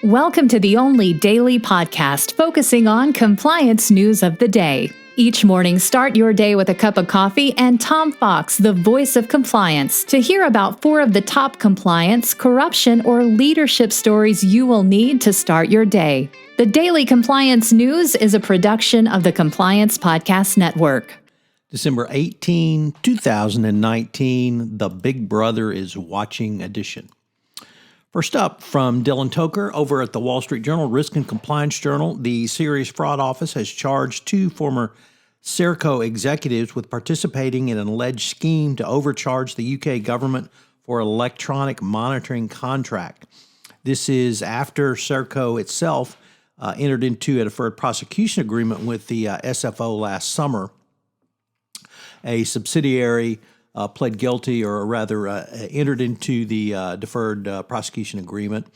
Welcome to the only daily podcast focusing on compliance news of the day. Each morning, start your day with a cup of coffee and Tom Fox, the voice of compliance, to hear about 4 of the top compliance, corruption, or leadership stories you will need to start your day. The Daily Compliance News is a production of the Compliance Podcast Network. December 18, 2019, the Big Brother is Watching edition. First up, from Dylan Toker over at the Wall Street Journal, Risk and Compliance Journal, the Serious Fraud Office has charged 2 former Serco executives with participating in an alleged scheme to overcharge the UK government for an electronic monitoring contract. This is after Serco itself entered into a deferred prosecution agreement with the SFO last summer. A subsidiary pled guilty, or rather entered into the deferred prosecution agreement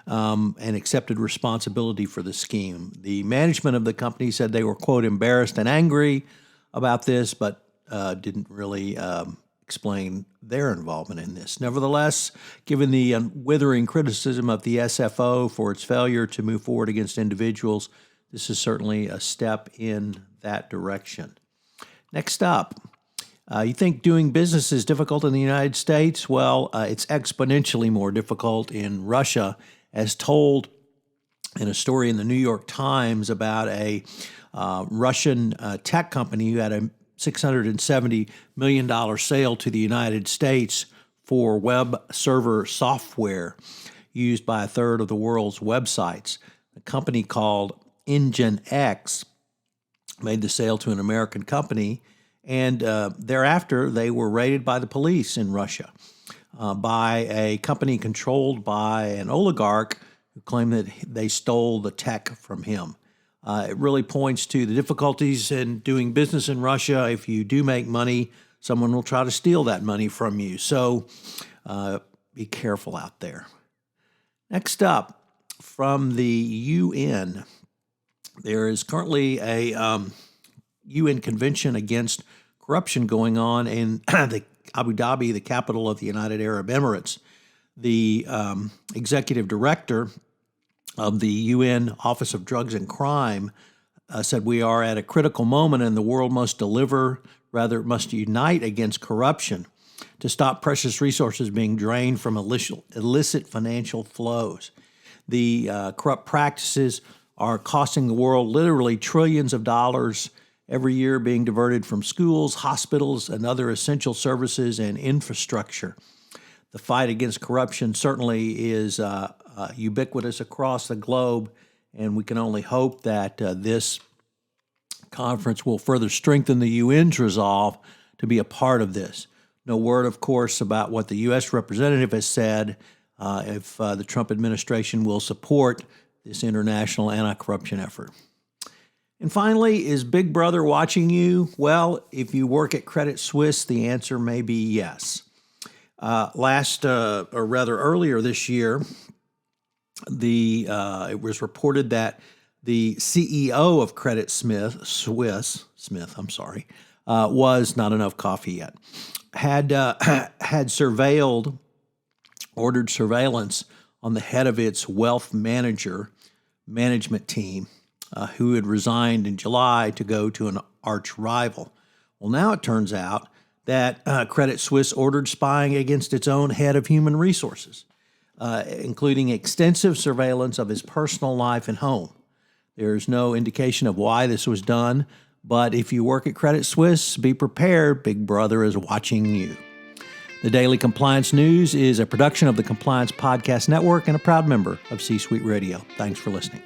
and accepted responsibility for the scheme. The management of the company said they were, quote, embarrassed and angry about this, but didn't really explain their involvement in this. Nevertheless, given the withering criticism of the SFO for its failure to move forward against individuals, this is certainly a step in that direction. Next up, you think doing business is difficult in the United States? Well, it's exponentially more difficult in Russia, as told in a story in the New York Times about a Russian tech company who had a $670 million sale to the United States for web server software used by a third of the world's websites. A company called NGINX made the sale to an American company, and thereafter, they were raided by the police in Russia by a company controlled by an oligarch who claimed that they stole the tech from him. It really points to the difficulties in doing business in Russia. If you do make money, someone will try to steal that money from you. So be careful out there. Next up, from the UN, there is currently a UN Convention Against Corruption going on in Abu Dhabi, the capital of the United Arab Emirates. The executive director of the UN Office of Drugs and Crime said, "We are at a critical moment and the world must must unite against corruption to stop precious resources being drained from illicit financial flows. The corrupt practices are costing the world literally trillions of dollars every year, being diverted from schools, hospitals, and other essential services and infrastructure." The fight against corruption certainly is ubiquitous across the globe, and we can only hope that this conference will further strengthen the UN's resolve to be a part of this. No word, of course, about what the U.S. representative has said if the Trump administration will support this international anti-corruption effort. And finally, is Big Brother watching you? Well, if you work at Credit Suisse, the answer may be yes. Earlier this year, it was reported that the CEO of Credit Suisse, was not enough coffee yet, had ordered surveillance on the head of its wealth management team, who had resigned in July to go to an arch rival. Well, now it turns out that Credit Suisse ordered spying against its own head of human resources, including extensive surveillance of his personal life and home. There's no indication of why this was done, but if you work at Credit Suisse, be prepared. Big Brother is watching you. The Daily Compliance News is a production of the Compliance Podcast Network and a proud member of C-Suite Radio. Thanks for listening.